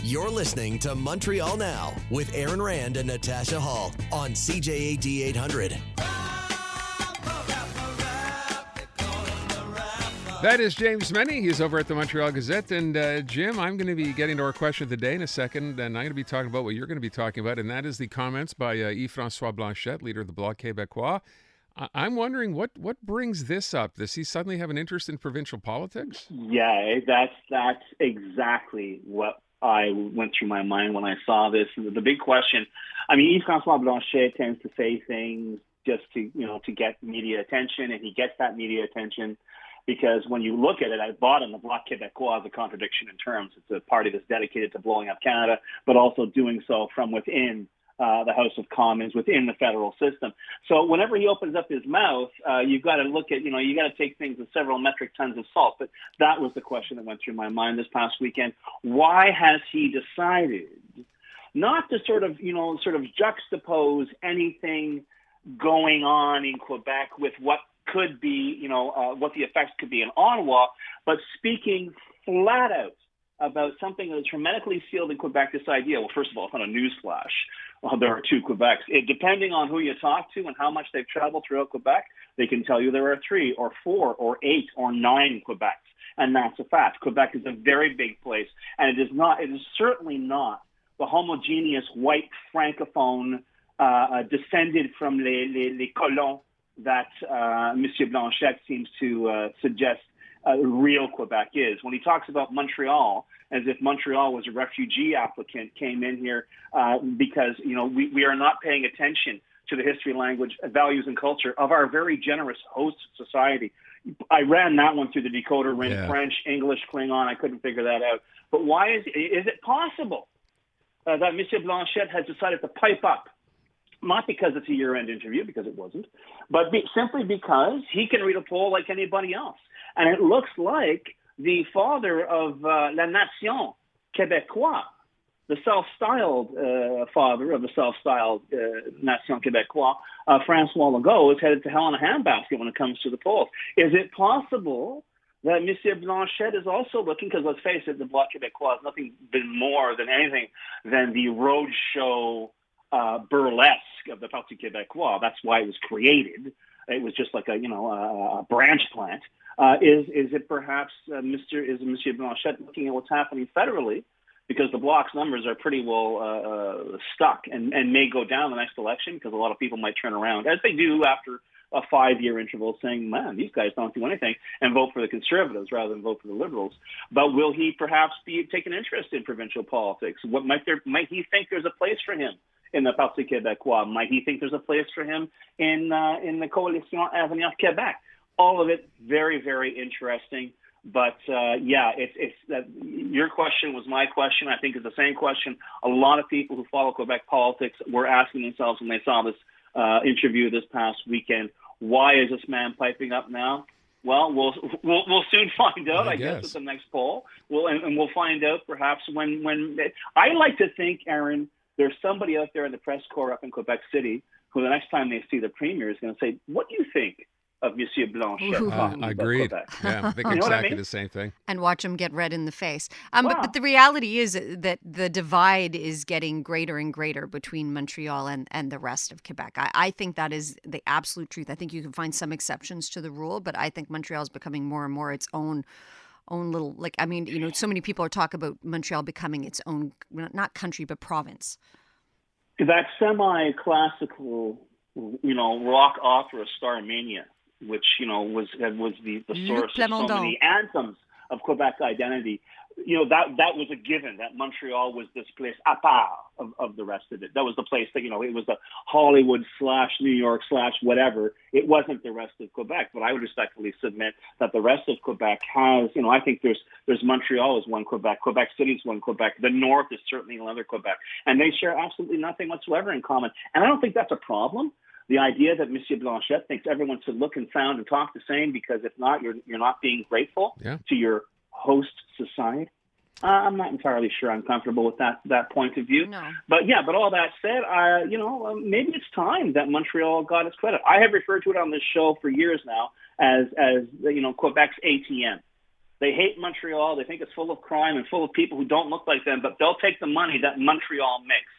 You're listening to Montreal Now with Aaron Rand and Natasha Hall on CJAD 800. That is James Mennie. He's over at the Montreal Gazette. And Jim, I'm going to be getting to our question of the day in a second, and I'm going to be talking about what you're going to be talking about, and that is the comments by Yves-François Blanchet, leader of the Bloc Québécois. I'm wondering what brings this up. Does he suddenly have an interest in provincial politics? Yeah, that's exactly what I went through my mind when I saw this. The big question, I mean, Yves-François Blanchet tends to say things just to get media attention, and he gets that media attention because when you look at it at bottom, the Bloc Québécois is a contradiction in terms. It's a party that's dedicated to blowing up Canada, but also doing so from within the House of Commons, within the federal system. So whenever he opens up his mouth, you've got to look at, you got to take things with several metric tons of salt. But that was the question that went through my mind this past weekend. Why has he decided not to sort of juxtapose anything going on in Quebec with what could be, what the effects could be in Ottawa, but speaking flat out about something that's hermetically sealed in Quebec, this idea, well, first of all, it's not a newsflash. There are two Quebecs. Depending on who you talk to and how much they've traveled throughout Quebec, they can tell you there are 3 or 4 or 8 or 9 Quebecs. And that's a fact. Quebec is a very big place. And it is certainly not the homogeneous white francophone descended from les colons that Monsieur Blanchet seems to suggest real Quebec is. When he talks about Montreal, as if Montreal was a refugee applicant, came in here because, we are not paying attention to the history, language, values, and culture of our very generous host society. I ran that one through the decoder ring, yeah. French, English, Klingon. I couldn't figure that out. But why is it possible that Monsieur Blanchet has decided to pipe up? Not because it's a year-end interview, because it wasn't, but simply because he can read a poll like anybody else. And it looks like the father of La Nation Québécois, the self-styled father of the self-styled Nation Québécois, François Legault, is headed to hell in a handbasket when it comes to the polls. Is it possible that Monsieur Blanchet is also looking, because let's face it, the Bloc Québécois has nothing been more than anything than the roadshow burlesque of the Parti Québécois. That's why it was created. It was just like a branch plant. Is it perhaps Monsieur Blanchet looking at what's happening federally, because the Bloc's numbers are pretty well stuck and may go down the next election, because a lot of people might turn around, as they do after a 5-year interval, saying, man, these guys don't do anything, and vote for the Conservatives rather than vote for the Liberals. But will he perhaps take an interest in provincial politics? What might he think there's a place for him in the Parti Québécois? Might he think there's a place for him in the Coalition Avenir Québec? All of it very, very interesting. But it's your question was my question. I think it's the same question a lot of people who follow Quebec politics were asking themselves when they saw this interview this past weekend. Why is this man piping up now? Well, we'll soon find out. I guess at the next poll. We'll find out perhaps when. I like to think, Aaron, there's somebody out there in the press corps up in Quebec City who the next time they see the premier is going to say, "What do you think of Monsieur Blanchet?" Agreed. Yeah, I think exactly the same thing. And watch him get red in the face. But the reality is that the divide is getting greater and greater between Montreal and the rest of Quebec. I think that is the absolute truth. I think you can find some exceptions to the rule, but I think Montreal is becoming more and more its own little, so many people are talking about Montreal becoming its own, not country, but province. That semi-classical, rock opera Starmania, which, was the source of so many anthems of Quebec identity, that was a given, that Montreal was this place à part of the rest of it. That was the place that, it was the Hollywood / New York / whatever. It wasn't the rest of Quebec, but I would respectfully submit that the rest of Quebec has, I think there's Montreal is one Quebec, Quebec City is one Quebec, the North is certainly another Quebec, and they share absolutely nothing whatsoever in common. And I don't think that's a problem. The idea that Monsieur Blanchet thinks everyone should look and sound and talk the same, because if not, you're not being grateful to your host society. I'm not entirely sure I'm comfortable with that point of view. No. But all that said, maybe it's time that Montreal got its credit. I have referred to it on this show for years now as Quebec's ATM. They hate Montreal. They think it's full of crime and full of people who don't look like them, but they'll take the money that Montreal makes.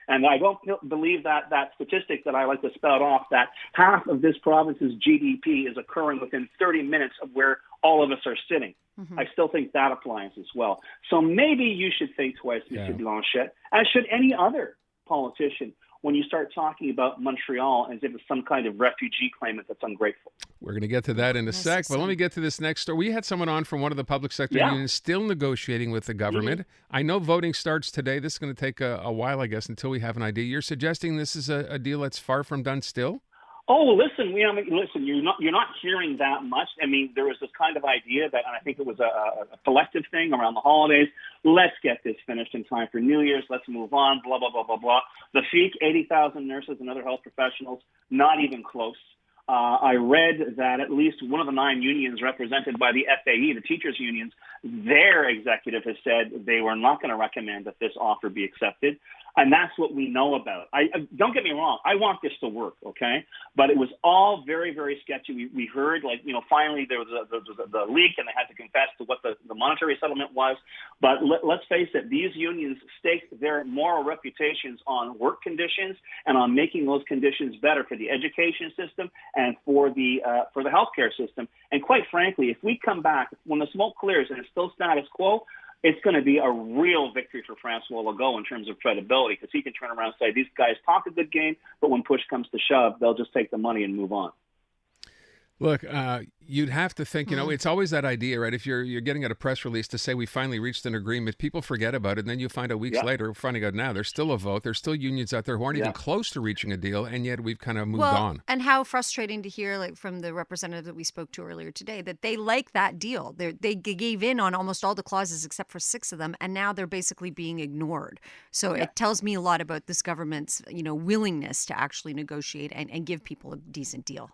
And I don't believe that statistic that I like to spout off, that half of this province's GDP is occurring within 30 minutes of where all of us are sitting. Mm-hmm. I still think that applies as well. So maybe you should think twice, Mr. Blanchet, as should any other politician, when you start talking about Montreal as if it's some kind of refugee claimant that's ungrateful. We're going to get to that in a sec, but let me get to this next story. We had someone on from one of the public sector unions still negotiating with the government. Mm-hmm. I know voting starts today. This is going to take a while, I guess, until we have an idea. You're suggesting this is a deal that's far from done still? Oh, listen, you're not hearing that much. I mean, there was this kind of idea that, and I think it was a collective thing around the holidays. Let's get this finished in time for New Year's. Let's move on, blah, blah, blah, blah, blah. The FEC, 80,000 nurses and other health professionals, not even close. I read that at least one of the 9 unions represented by the FAE, the teachers' unions, their executive has said they were not going to recommend that this offer be accepted. And that's what we know about. Don't get me wrong. I want this to work, okay? But it was all very, very sketchy. We heard, finally there was the leak, and they had to confess to what the monetary settlement was. But let's face it, these unions stake their moral reputations on work conditions and on making those conditions better for the education system and for the healthcare system. And quite frankly, if we come back, when the smoke clears and it's still status quo, it's going to be a real victory for François Legault in terms of credibility, because he can turn around and say, these guys talk a good game, but when push comes to shove, they'll just take the money and move on. Look, you'd have to think, it's always that idea, right? If you're getting at a press release to say we finally reached an agreement, people forget about it, and then you find out weeks later, finding out now, there's still a vote. There's still unions out there who aren't even close to reaching a deal, and yet we've kind of moved on. And how frustrating to hear, from the representative that we spoke to earlier today, that they like that deal. They gave in on almost all the clauses except for 6 of them, and now they're basically being ignored. So it tells me a lot about this government's, willingness to actually negotiate and give people a decent deal.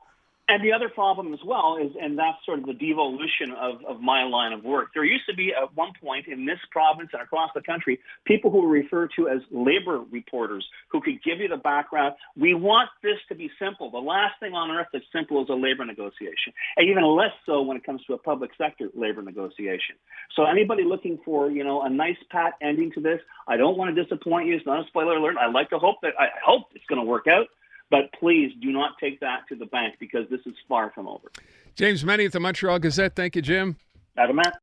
And the other problem as well is, and that's sort of the devolution of my line of work. There used to be at one point in this province and across the country, people who were referred to as labor reporters who could give you the background. We want this to be simple. The last thing on earth that's simple is a labor negotiation, and even less so when it comes to a public sector labor negotiation. So anybody looking for, a nice pat ending to this, I don't want to disappoint you. It's not a spoiler alert. I hope it's going to work out. But please do not take that to the bank, because this is far from over. James Mennie at the Montreal Gazette. Thank you, Jim. Have a man.